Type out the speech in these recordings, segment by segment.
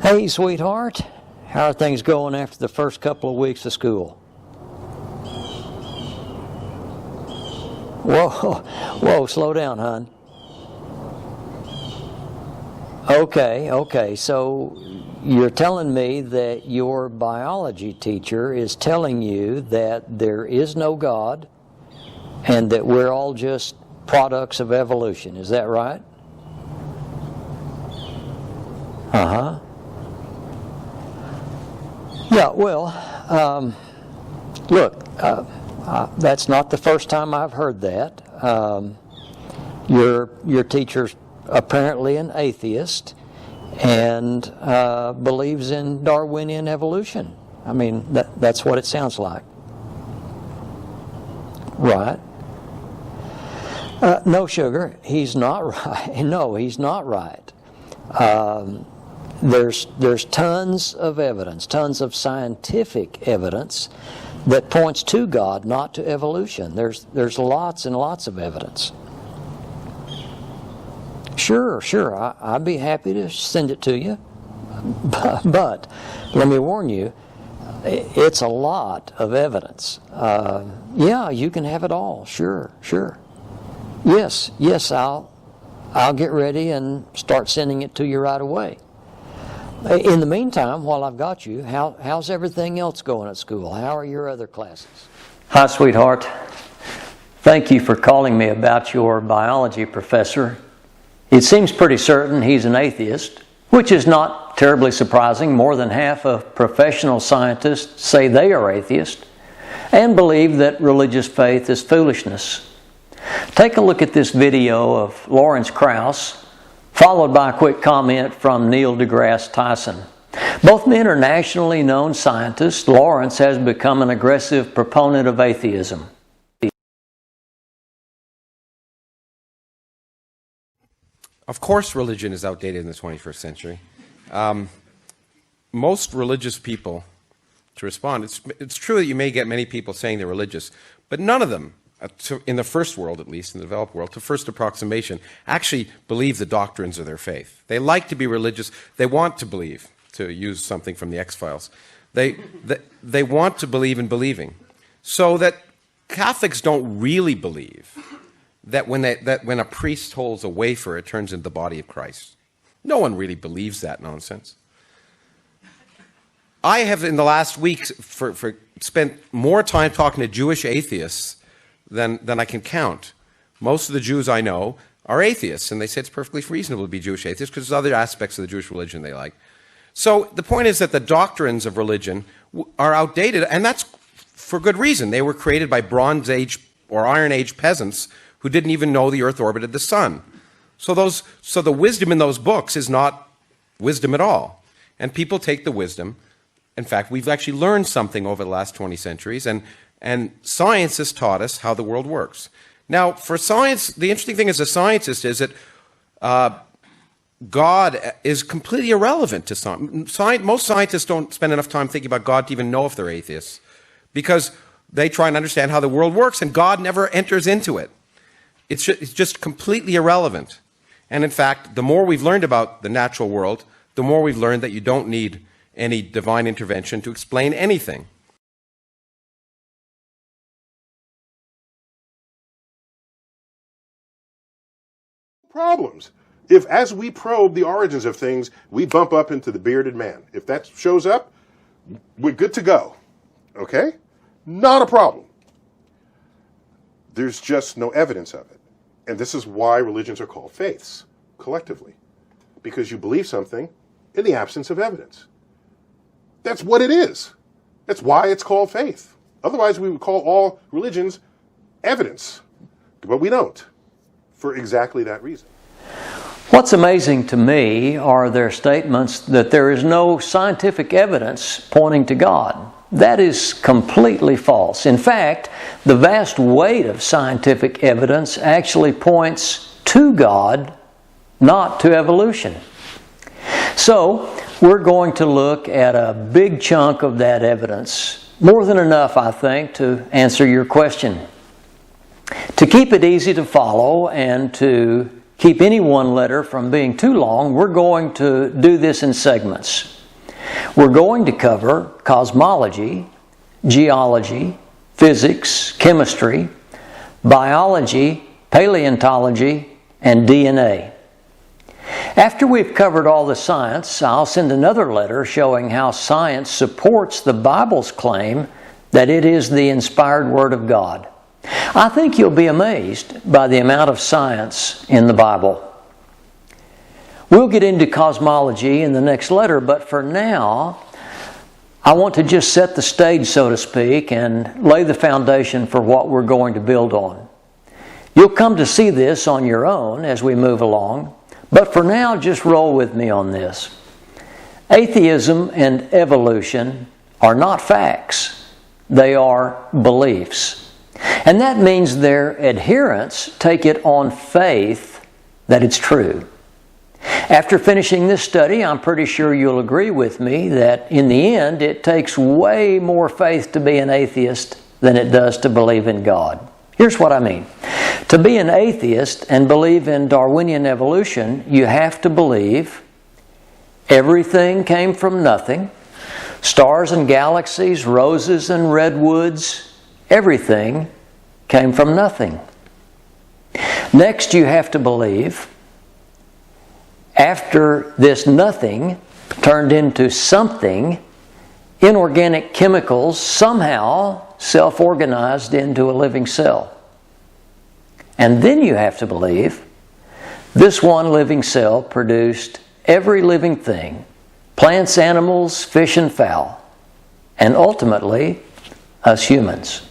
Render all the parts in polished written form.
Hey, sweetheart. How are things going after the first couple of weeks of school? Whoa, slow down, hon. Okay, so you're telling me that your biology teacher is telling you that there is no God and that we're all just products of evolution. Is that right? Uh-huh. Yeah, well, look, that's not the first time I've heard that. Your teacher's apparently an atheist and believes in Darwinian evolution. I mean, that's what it sounds like. Right. No, sugar, he's not right. No, he's not right. There's tons of evidence, tons of scientific evidence that points to God, not to evolution. There's lots and lots of evidence. Sure, I'd be happy to send it to you. But let me warn you, it's a lot of evidence. Yeah, you can have it all. Sure. Yes, I'll get ready and start sending it to you right away. In the meantime, while I've got you, how's everything else going at school? How are your other classes? Hi, sweetheart. Thank you for calling me about your biology professor. It seems pretty certain he's an atheist, which is not terribly surprising. More than half of professional scientists say they are atheists and believe that religious faith is foolishness. Take a look at this video of Lawrence Krauss, followed by a quick comment from Neil deGrasse Tyson. Both men are nationally known scientists. Lawrence has become an aggressive proponent of atheism. Of course religion is outdated in the 21st century. Most religious people, to respond, it's true that you may get many people saying they're religious, but none of them, in the first world at least, in the developed world, to first approximation, actually believe the doctrines of their faith. They like to be religious. They want to believe, to use something from the X-Files. They want to believe in believing. So that Catholics don't really believe that when a priest holds a wafer, it turns into the body of Christ. No one really believes that nonsense. I have, in the last week, spent more time talking to Jewish atheists than I can count. Most of the Jews I know are atheists, and they say it's perfectly reasonable to be Jewish atheists because there's other aspects of the Jewish religion they like. So the point is that the doctrines of religion are outdated, and that's for good reason. They were created by Bronze Age or Iron Age peasants who didn't even know the Earth orbited the sun. So the wisdom in those books is not wisdom at all. And people take the wisdom. In fact, we've actually learned something over the last 20 centuries, and science has taught us how the world works. Now, for science, the interesting thing as a scientist is that God is completely irrelevant to science. Most scientists don't spend enough time thinking about God to even know if they're atheists, because they try and understand how the world works, and God never enters into it. It's just completely irrelevant. And in fact, the more we've learned about the natural world, the more we've learned that you don't need any divine intervention to explain anything. Problems. If as we probe the origins of things, we bump up into the bearded man. If that shows up, we're good to go. Okay? Not a problem. There's just no evidence of it. And this is why religions are called faiths, collectively. Because you believe something in the absence of evidence. That's what it is. That's why it's called faith. Otherwise, we would call all religions evidence. But we don't, for exactly that reason. What's amazing to me are their statements that there is no scientific evidence pointing to God. That is completely false. In fact, the vast weight of scientific evidence actually points to God, not to evolution. So, we're going to look at a big chunk of that evidence. More than enough, I think, to answer your question. To keep it easy to follow and to keep any one letter from being too long, we're going to do this in segments. We're going to cover cosmology, geology, physics, chemistry, biology, paleontology, and DNA. After we've covered all the science, I'll send another letter showing how science supports the Bible's claim that it is the inspired Word of God. I think you'll be amazed by the amount of science in the Bible. We'll get into cosmology in the next letter, but for now, I want to just set the stage, so to speak, and lay the foundation for what we're going to build on. You'll come to see this on your own as we move along, but for now, just roll with me on this. Atheism and evolution are not facts. They are beliefs. And that means their adherents take it on faith that it's true. After finishing this study, I'm pretty sure you'll agree with me that in the end, it takes way more faith to be an atheist than it does to believe in God. Here's what I mean. To be an atheist and believe in Darwinian evolution, you have to believe everything came from nothing. Stars and galaxies, roses and redwoods, everything came from nothing. Next, you have to believe after this nothing turned into something, inorganic chemicals somehow self-organized into a living cell. And then you have to believe this one living cell produced every living thing, plants, animals, fish, and fowl, and ultimately us humans.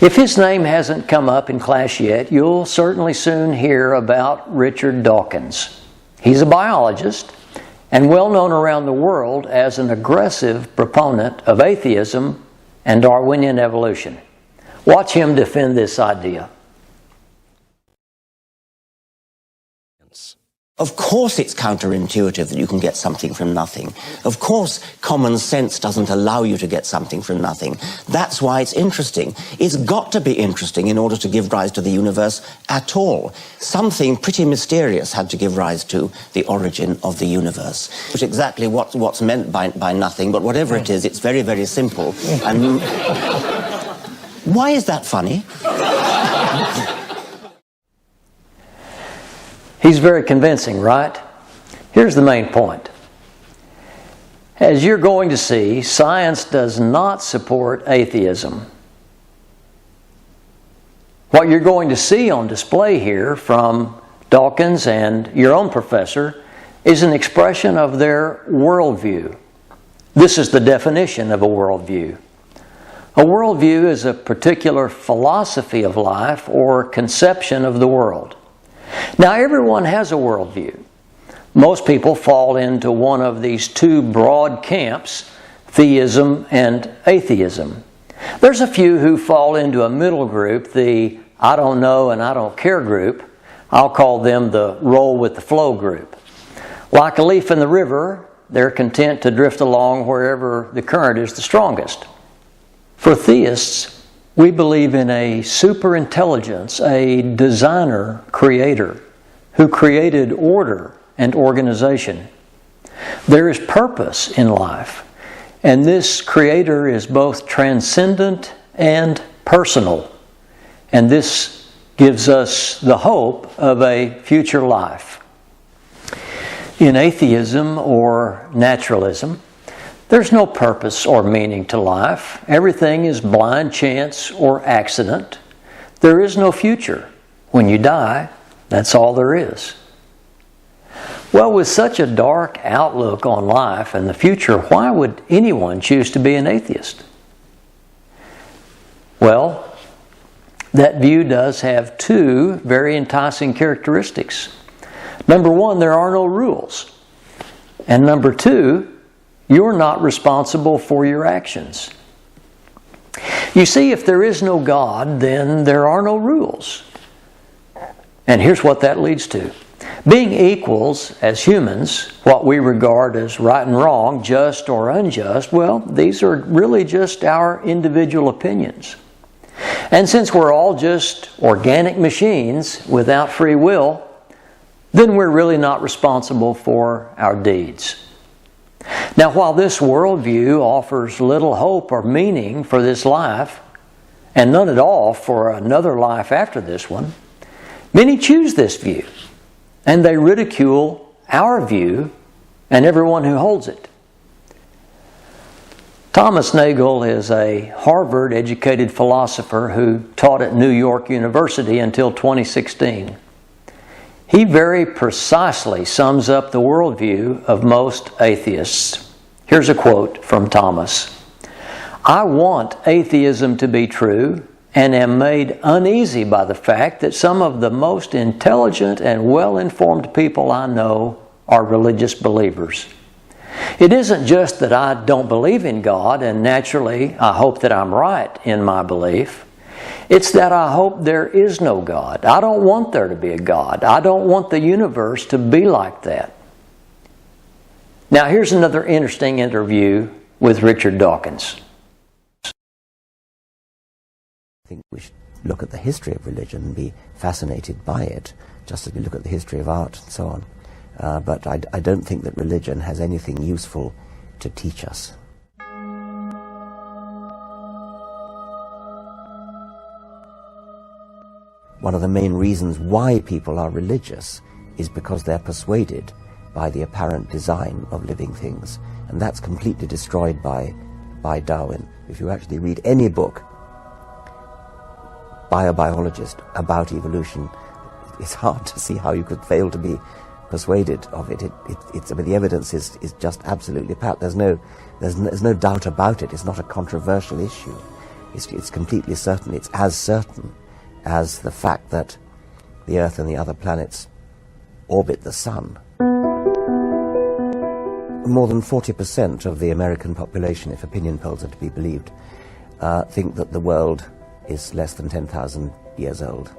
If his name hasn't come up in class yet, you'll certainly soon hear about Richard Dawkins. He's a biologist and well known around the world as an aggressive proponent of atheism and Darwinian evolution. Watch him defend this idea. Of course it's counterintuitive that you can get something from nothing. Of course common sense doesn't allow you to get something from nothing. That's why it's interesting. It's got to be interesting in order to give rise to the universe at all. Something pretty mysterious had to give rise to the origin of the universe. Which exactly what's meant by nothing, but whatever it is, it's very, very simple. And why is that funny? He's very convincing, right? Here's the main point. As you're going to see, science does not support atheism. What you're going to see on display here from Dawkins and your own professor is an expression of their worldview. This is the definition of a worldview. A worldview is a particular philosophy of life or conception of the world. Now, everyone has a worldview. Most people fall into one of these two broad camps, theism and atheism. There's a few who fall into a middle group, the I don't know and I don't care group. I'll call them the roll with the flow group. Like a leaf in the river, they're content to drift along wherever the current is the strongest. For theists, we believe in a superintelligence, a designer, creator, who created order and organization. There is purpose in life, and this creator is both transcendent and personal, and this gives us the hope of a future life. In atheism or naturalism, there's no purpose or meaning to life. Everything is blind chance or accident. There is no future. When you die, that's all there is. Well, with such a dark outlook on life and the future, why would anyone choose to be an atheist? Well, that view does have two very enticing characteristics. Number one, there are no rules. And number two, you're not responsible for your actions. You see, if there is no God, then there are no rules. And here's what that leads to. Being equals as humans, what we regard as right and wrong, just or unjust, well, these are really just our individual opinions. And since we're all just organic machines without free will, then we're really not responsible for our deeds. Now, while this worldview offers little hope or meaning for this life, and none at all for another life after this one, many choose this view, and they ridicule our view and everyone who holds it. Thomas Nagel is a Harvard-educated philosopher who taught at New York University until 2016. He very precisely sums up the worldview of most atheists. Here's a quote from Thomas. "I want atheism to be true and am made uneasy by the fact that some of the most intelligent and well-informed people I know are religious believers. It isn't just that I don't believe in God, and naturally I hope that I'm right in my belief. It's that I hope there is no God. I don't want there to be a God. I don't want the universe to be like that." Now here's another interesting interview with Richard Dawkins. I think we should look at the history of religion and be fascinated by it, just as we look at the history of art and so on. But I don't think that religion has anything useful to teach us. One of the main reasons why people are religious is because they're persuaded by the apparent design of living things. And that's completely destroyed by Darwin. If you actually read any book by a biologist about evolution, it's hard to see how you could fail to be persuaded of it. I mean, the evidence is just absolutely pat. There's no doubt about it. It's not a controversial issue. It's completely certain. It's as certain as the fact that the Earth and the other planets orbit the Sun. More than 40% of the American population, if opinion polls are to be believed, think that the world is less than 10,000 years old.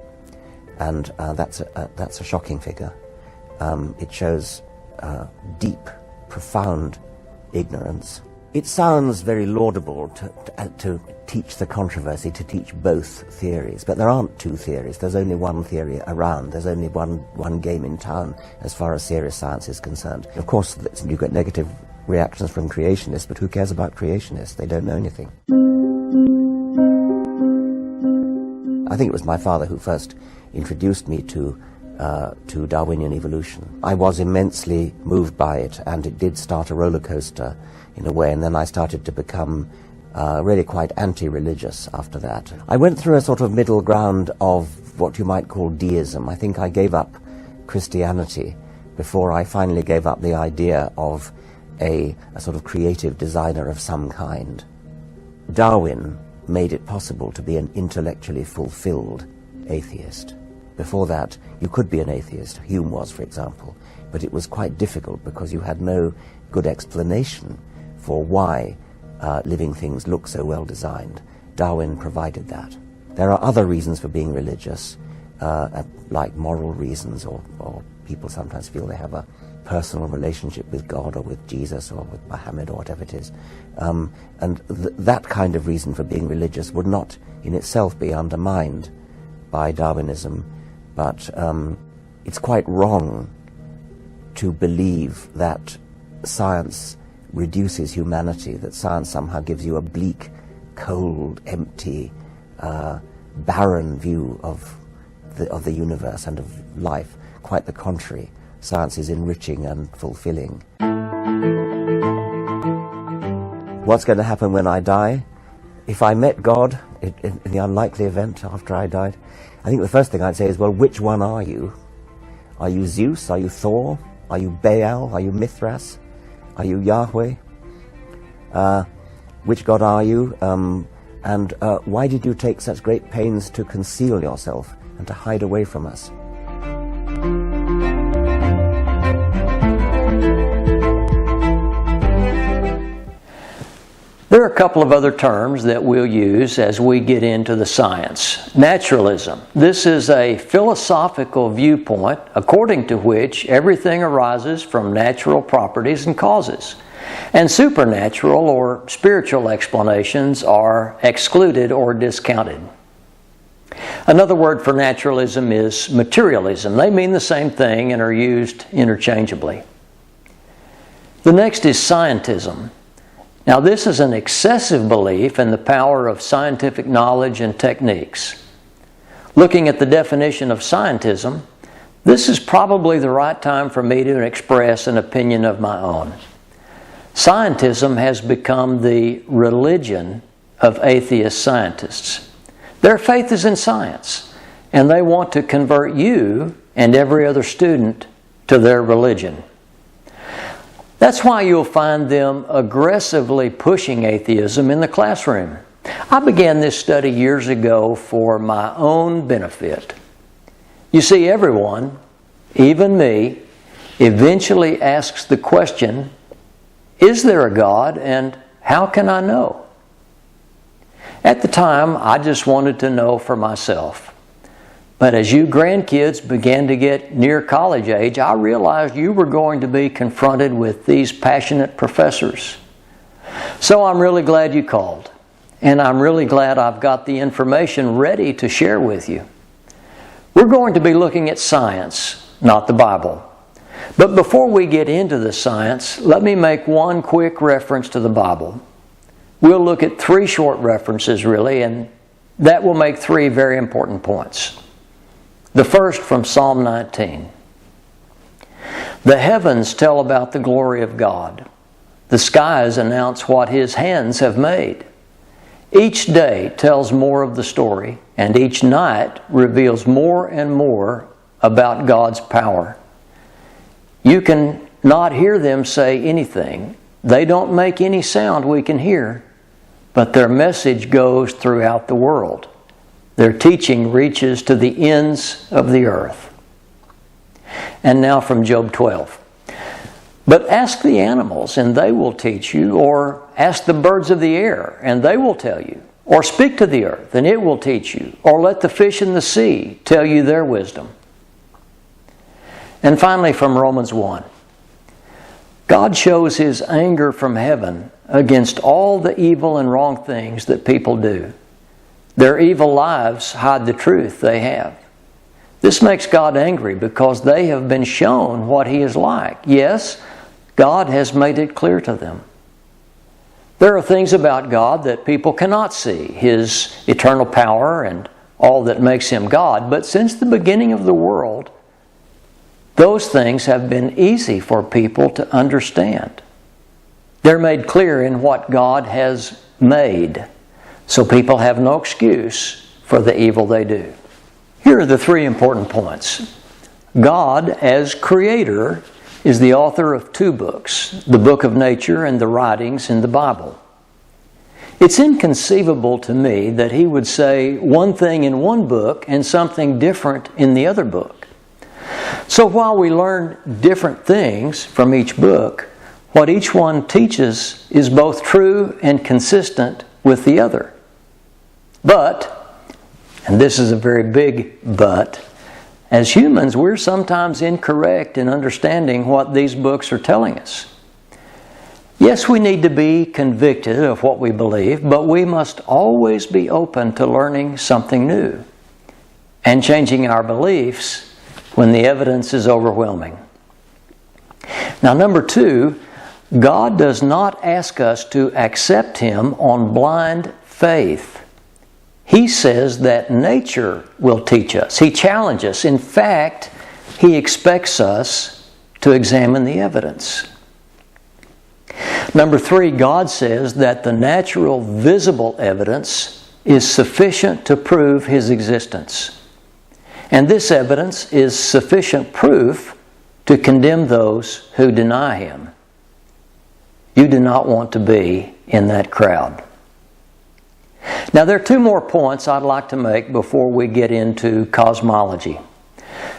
And that's a shocking figure. It shows deep, profound ignorance. It sounds very laudable to teach the controversy, to teach both theories, but there aren't two theories. There's only one theory around. There's only one game in town as far as serious science is concerned. Of course, you get negative reactions from creationists, but who cares about creationists? They don't know anything. I think it was my father who first introduced me to Darwinian evolution. I was immensely moved by it, and it did start a roller coaster in a way, and then I started to become really quite anti-religious after that. I went through a sort of middle ground of what you might call deism. I think I gave up Christianity before I finally gave up the idea of a sort of creative designer of some kind. Darwin made it possible to be an intellectually fulfilled atheist. Before that, you could be an atheist. Hume was, for example, but it was quite difficult because you had no good explanation for why living things look so well designed. Darwin provided that. There are other reasons for being religious, like moral reasons, or people sometimes feel they have a personal relationship with God or with Jesus or with Muhammad or whatever it is. And that kind of reason for being religious would not in itself be undermined by Darwinism, but it's quite wrong to believe that science reduces humanity, that science somehow gives you a bleak, cold, empty, barren view of the universe and of life. Quite the contrary. Science is enriching and fulfilling. What's going to happen when I die? If I met God, in the unlikely event after I died, I think the first thing I'd say is, well, which one are you? Are you Zeus? Are you Thor? Are you Baal? Are you Mithras? Are you Yahweh? Which God are you? And why did you take such great pains to conceal yourself and to hide away from us? There are a couple of other terms that we'll use as we get into the science. Naturalism. This is a philosophical viewpoint according to which everything arises from natural properties and causes. And supernatural or spiritual explanations are excluded or discounted. Another word for naturalism is materialism. They mean the same thing and are used interchangeably. The next is scientism. Now, this is an excessive belief in the power of scientific knowledge and techniques. Looking at the definition of scientism, this is probably the right time for me to express an opinion of my own. Scientism has become the religion of atheist scientists. Their faith is in science, and they want to convert you and every other student to their religion. That's why you'll find them aggressively pushing atheism in the classroom. I began this study years ago for my own benefit. You see, everyone, even me, eventually asks the question, is there a God, and how can I know? At the time, I just wanted to know for myself. But as you grandkids began to get near college age, I realized you were going to be confronted with these passionate professors. So I'm really glad you called. And I'm really glad I've got the information ready to share with you. We're going to be looking at science, not the Bible. But before we get into the science, let me make one quick reference to the Bible. We'll look at 3 short references, really, and that will make 3 very important points. The first from Psalm 19. The heavens tell about the glory of God. The skies announce what His hands have made. Each day tells more of the story, and each night reveals more and more about God's power. You can not hear them say anything. They don't make any sound we can hear, but their message goes throughout the world. Their teaching reaches to the ends of the earth. And now from Job 12. But ask the animals, and they will teach you, or ask the birds of the air, and they will tell you, or speak to the earth, and it will teach you, or let the fish in the sea tell you their wisdom. And finally from Romans 1. God shows His anger from heaven against all the evil and wrong things that people do. Their evil lives hide the truth they have. This makes God angry because they have been shown what He is like. Yes, God has made it clear to them. There are things about God that people cannot see, His eternal power and all that makes Him God. But since the beginning of the world, those things have been easy for people to understand. They're made clear in what God has made. So people have no excuse for the evil they do. Here are the 3 important points. God, as Creator, is the author of 2 books, the book of nature and the writings in the Bible. It's inconceivable to me that He would say one thing in one book and something different in the other book. So while we learn different things from each book, what each one teaches is both true and consistent with the other. But, and this is a very big but, as humans, we're sometimes incorrect in understanding what these books are telling us. Yes, we need to be convicted of what we believe, but we must always be open to learning something new and changing our beliefs when the evidence is overwhelming. Now, number 2, God does not ask us to accept Him on blind faith. He says that nature will teach us. He challenges us. In fact, He expects us to examine the evidence. Number 3, God says that the natural visible evidence is sufficient to prove His existence. And this evidence is sufficient proof to condemn those who deny Him. You do not want to be in that crowd. Now, there are 2 more points I'd like to make before we get into cosmology.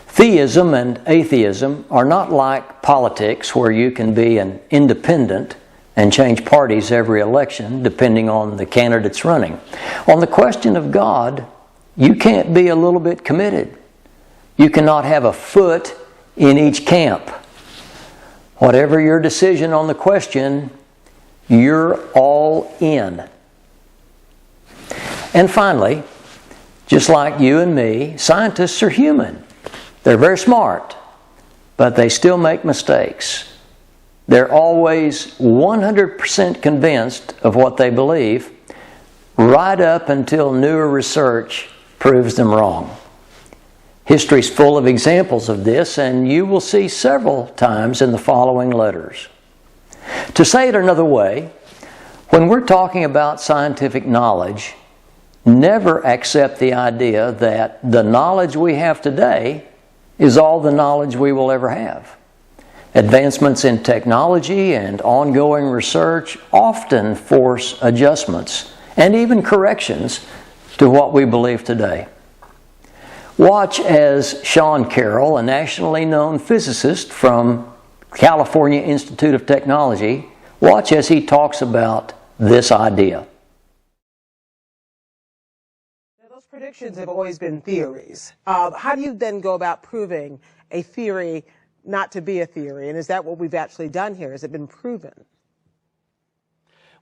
Theism and atheism are not like politics, where you can be an independent and change parties every election depending on the candidates running. On the question of God, you can't be a little bit committed. You cannot have a foot in each camp. Whatever your decision on the question, you're all in. And finally, just like you and me, scientists are human. They're very smart, but they still make mistakes. They're always 100% convinced of what they believe, right up until newer research proves them wrong. History's full of examples of this, and you will see several times in the following letters. To say it another way, when we're talking about scientific knowledge, never accept the idea that the knowledge we have today is all the knowledge we will ever have. Advancements in technology and ongoing research often force adjustments and even corrections to what we believe today. Watch as Sean Carroll, a nationally known physicist from California Institute of Technology, watch as he talks about this idea. Those predictions have always been theories. How do you then go about proving a theory not to be a theory? And is that what we've actually done here? Has it been proven?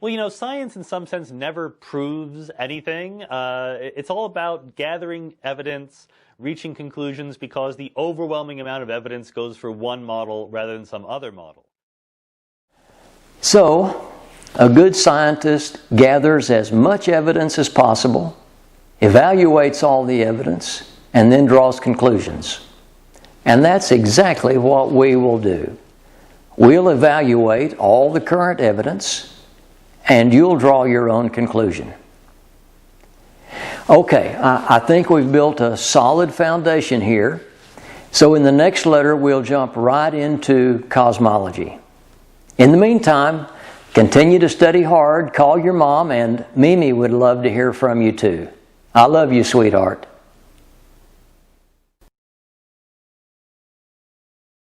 Well, you know, science in some sense never proves anything. It's all about gathering evidence, reaching conclusions, because the overwhelming amount of evidence goes for one model rather than some other model. So, a good scientist gathers as much evidence as possible, evaluates all the evidence, and then draws conclusions. And that's exactly what we will do. We'll evaluate all the current evidence, and you'll draw your own conclusion. Okay, I think we've built a solid foundation here. So in the next letter, we'll jump right into cosmology. In the meantime, continue to study hard, call your mom, and Mimi would love to hear from you too. I love you, sweetheart.